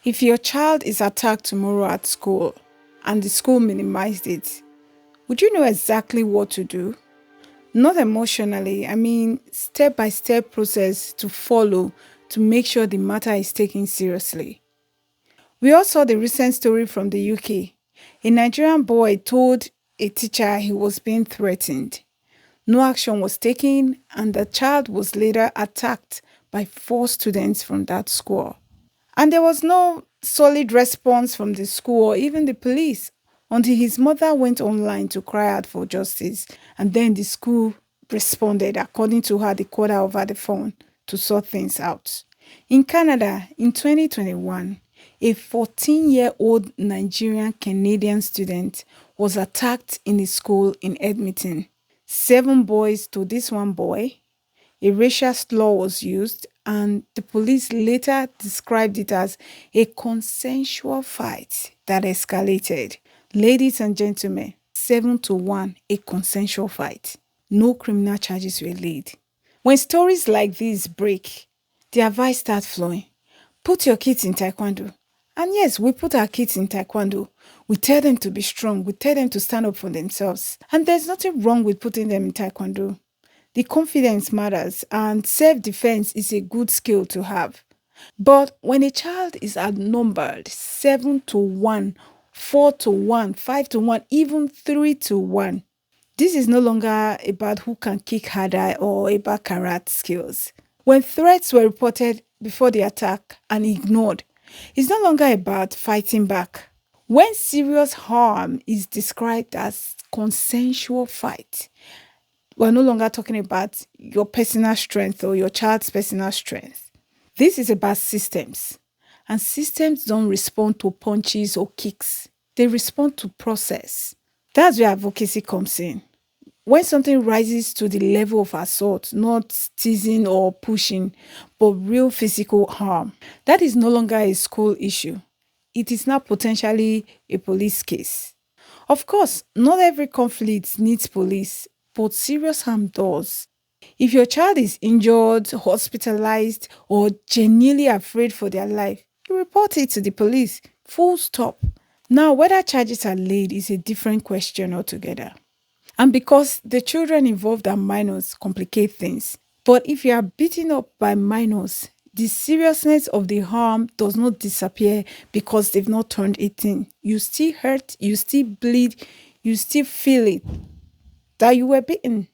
If your child is attacked tomorrow at school and the school minimized it, would you know exactly what to do? Not emotionally, step-by-step process to follow to make sure the matter is taken seriously. We all saw the recent story from the UK. A Nigerian boy told a teacher he was being threatened. No action was taken, and the child was later attacked by 4 students from that school. And there was no solid response from the school or even the police until his mother went online to cry out for justice. And then the school responded. According to her, they called her over the phone to sort things out. In Canada, in 2021, a 14-year-old Nigerian-Canadian student was attacked in a school in Edmonton. 7 boys to this one boy. A racial slur was used, and the police later described it as a consensual fight that escalated. Ladies and gentlemen, 7-1, a consensual fight. No criminal charges were laid. When stories like these break, the advice starts flowing. Put your kids in taekwondo. And yes, we put our kids in taekwondo. We tell them to be strong. We tell them to stand up for themselves. And there's nothing wrong with putting them in taekwondo. The confidence matters, and self-defense is a good skill to have. But when a child is outnumbered 7-1, 4-1, 5-1, even 3-1, this is no longer about who can kick harder or about karate skills. When threats were reported before the attack and ignored, it's no longer about fighting back. When serious harm is described as consensual fight, we're no longer talking about your personal strength or your child's personal strength. This is about systems. And systems don't respond to punches or kicks. They respond to process. That's where advocacy comes in. When something rises to the level of assault, not teasing or pushing, but real physical harm, that is no longer a school issue. It is now potentially a police case. Of course, not every conflict needs police, but serious harm does. If your child is injured, hospitalized, or genuinely afraid for their life, you report it to the police. Full stop. Now, whether charges are laid is a different question altogether. And because the children involved are minors complicate things. But if you are beaten up by minors, the seriousness of the harm does not disappear because they've not turned 18. You still hurt, you still bleed, you still feel it, that you were beaten.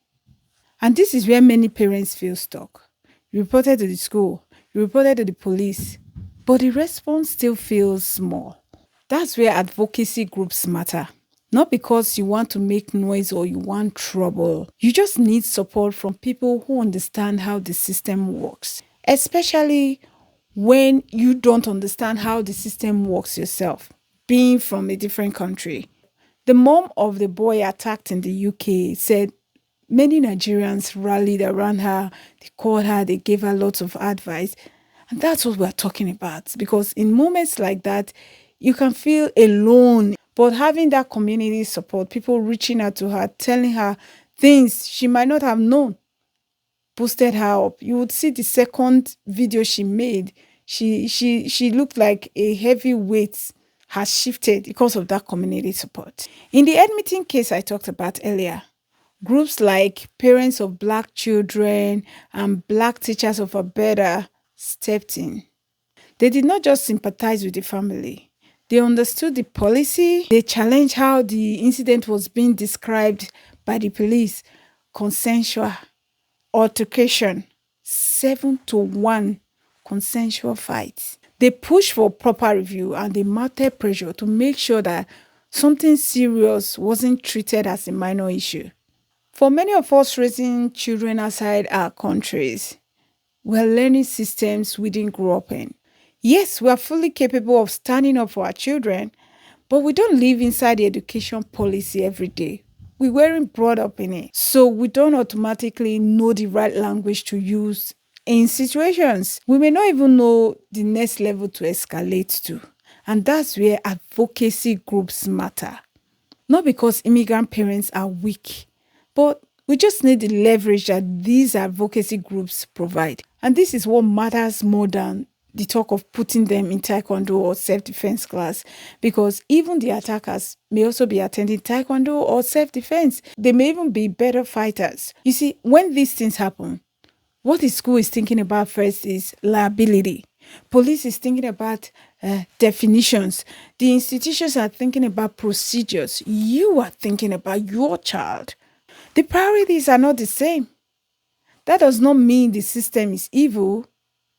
And this is where many parents feel stuck. You reported to the school, you reported to the police, but the response still feels small. That's where advocacy groups matter. Not because you want to make noise or you want trouble. You just need support from people who understand how the system works. Especially when you don't understand how the system works yourself, being from a different country. The mom of the boy attacked in the UK said many Nigerians rallied around her. They called her, they gave her lots of advice. And that's what we're talking about. Because in moments like that, you can feel alone. But having that community support, people reaching out to her, telling her things she might not have known, boosted her up. You would see the second video she made. She looked like a heavy weight has shifted because of that community support. In the Edmonton case I talked about earlier, groups like Parents of Black Children and Black Teachers of Alberta stepped in. They did not just sympathize with the family. They understood the policy. They challenged how the incident was being described by the police. Consensual altercation, 7-1 consensual fights. They pushed for proper review and they mounted pressure to make sure that something serious wasn't treated as a minor issue. For many of us raising children outside our countries, we're learning systems we didn't grow up in. Yes, we are fully capable of standing up for our children, but we don't live inside the education policy every day. We weren't brought up in it, so we don't automatically know the right language to use in situations. We may not even know the next level to escalate to. And that's where advocacy groups matter. Not because immigrant parents are weak, but we just need the leverage that these advocacy groups provide. And this is what matters more than the talk of putting them in taekwondo or self-defense class, because even the attackers may also be attending taekwondo or self-defense. They may even be better fighters. You see, when these things happen, what the school is thinking about first is liability. Police is thinking about definitions. The institutions are thinking about procedures. You are thinking about your child. The priorities are not the same. That does not mean the system is evil,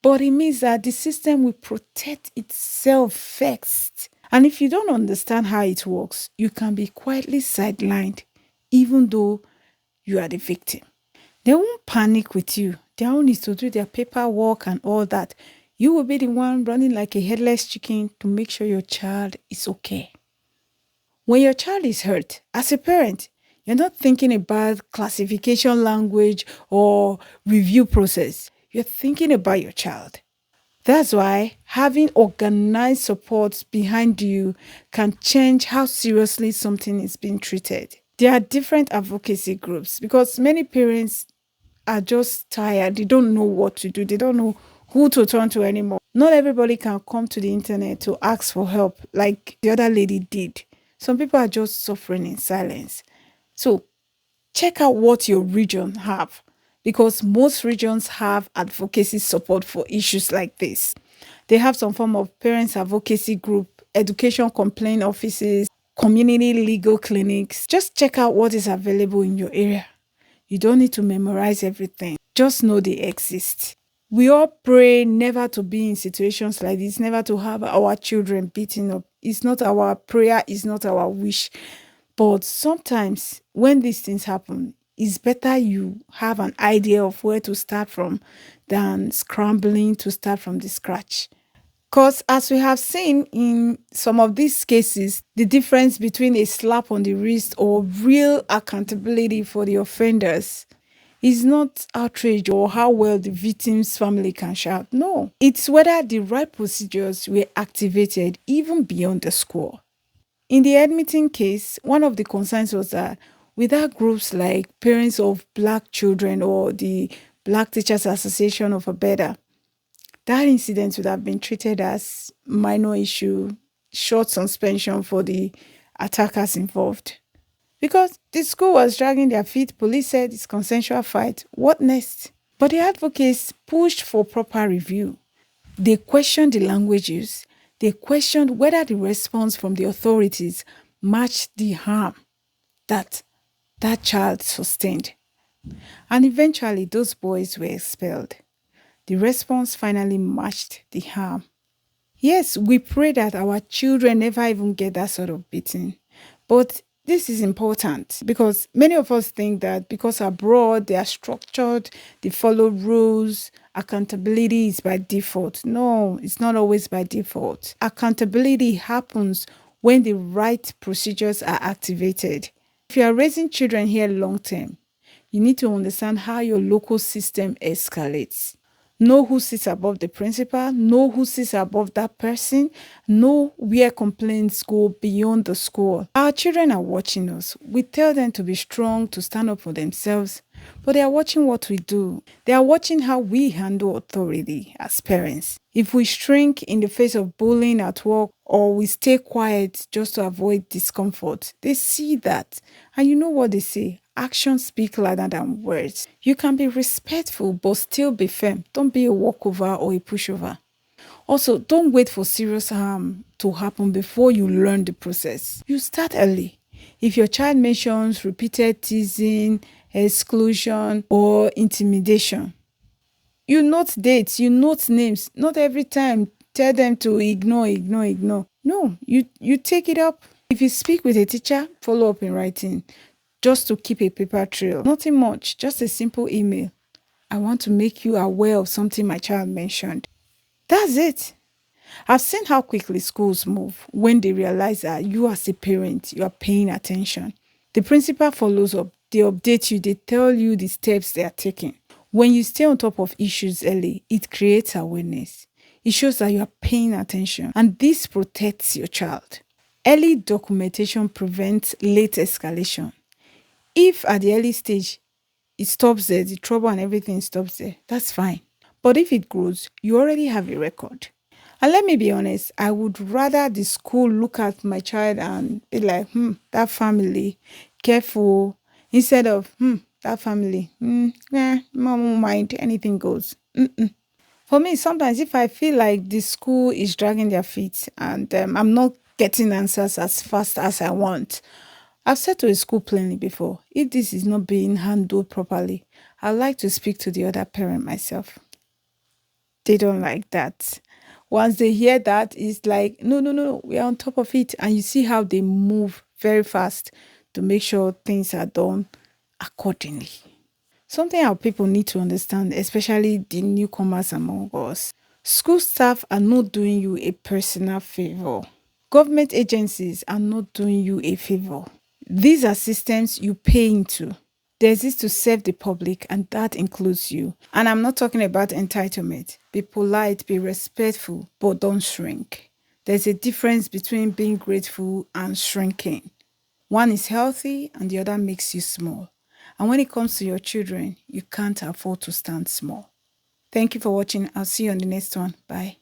but it means that the system will protect itself first. And if you don't understand how it works, you can be quietly sidelined, even though you are the victim. They won't panic with you. Their own is to do their paperwork and all that. You will be the one running like a headless chicken to make sure your child is okay. When your child is hurt, as a parent, you're not thinking about classification language or review process. You're thinking about your child. That's why having organized support behind you can change how seriously something is being treated. There are different advocacy groups because many parents are just tired. They don't know what to do. They don't know who to turn to anymore. Not everybody can come to the internet to ask for help like the other lady did. Some people are just suffering in silence. So check out what your region have, because most regions have advocacy support for issues like this. They have some form of parents advocacy group, education complaint offices, community legal clinics. Just check out what is available in your area. You don't need to memorize everything. Just know they exist. We all pray never to be in situations like this, never to have our children beaten up. It's not our prayer, it's not our wish. But sometimes when these things happen, it's better you have an idea of where to start from than scrambling to start from the scratch. Because as we have seen in some of these cases, the difference between a slap on the wrist or real accountability for the offenders is not outrage or how well the victim's family can shout. No, it's whether the right procedures were activated even beyond the school. In the Edmonton case, one of the concerns was that without groups like Parents of Black Children or the Black Teachers Association of Abeda, that incident would have been treated as minor issue, short suspension for the attackers involved. Because the school was dragging their feet, police said it's consensual fight. What next? But the advocates pushed for proper review. They questioned the language use. They questioned whether the response from the authorities matched the harm that that child sustained. And eventually, those boys were expelled. The response finally matched the harm. Yes, we pray that our children never even get that sort of beating. But this is important because many of us think that because abroad they are structured, they follow rules, accountability is by default. No, it's not always by default. Accountability happens when the right procedures are activated. If you are raising children here long term, you need to understand how your local system escalates. Know who sits above the principal, know who sits above that person, know where complaints go beyond the school. Our children are watching us. We tell them to be strong, to stand up for themselves, but they are watching what we do. They are watching how we handle authority as parents. If we shrink in the face of bullying at work or we stay quiet just to avoid discomfort, they see that. And you know what they say? Actions speak louder than words. You can be respectful but still be firm. Don't be a walkover or a pushover. Also, don't wait for serious harm to happen before you learn the process. You start early. If your child mentions repeated teasing, exclusion, or intimidation, you note dates, you note names. Not every time tell them to ignore. No, you take it up. If you speak with a teacher, follow up in writing just to keep a paper trail. Nothing much, just a simple email. I want to make you aware of something my child mentioned. That's it. I've seen how quickly schools move when they realize that you as a parent, you are paying attention. The principal follows up. They update you. They tell you the steps they are taking. When you stay on top of issues early, it creates awareness. It shows that you are paying attention, and this protects your child. Early documentation prevents late escalation. If at the early stage it stops there, the trouble and everything stops there, that's fine. But if it grows, you already have a record. And let me be honest, I would rather the school look at my child and be like, that family, careful, instead of, that family, mom won't mind, anything goes. For me, sometimes if I feel like the school is dragging their feet and I'm not getting answers as fast as I want, I've said to a school plainly before, if this is not being handled properly, I'd like to speak to the other parent myself. They don't like that. Once they hear that, it's like, no, no, no, we are on top of it. And you see how they move very fast to make sure things are done accordingly. Something our people need to understand, especially the newcomers among us. School staff are not doing you a personal favor. Government agencies are not doing you a favor. These are systems you pay into. They exist to serve the public, and that includes you. And I'm not talking about entitlement. Be polite, be respectful, but don't shrink. There's a difference between being grateful and shrinking. One is healthy and the other makes you small. And when it comes to your children, you can't afford to stand small. Thank you for watching. I'll see you on the next one. Bye.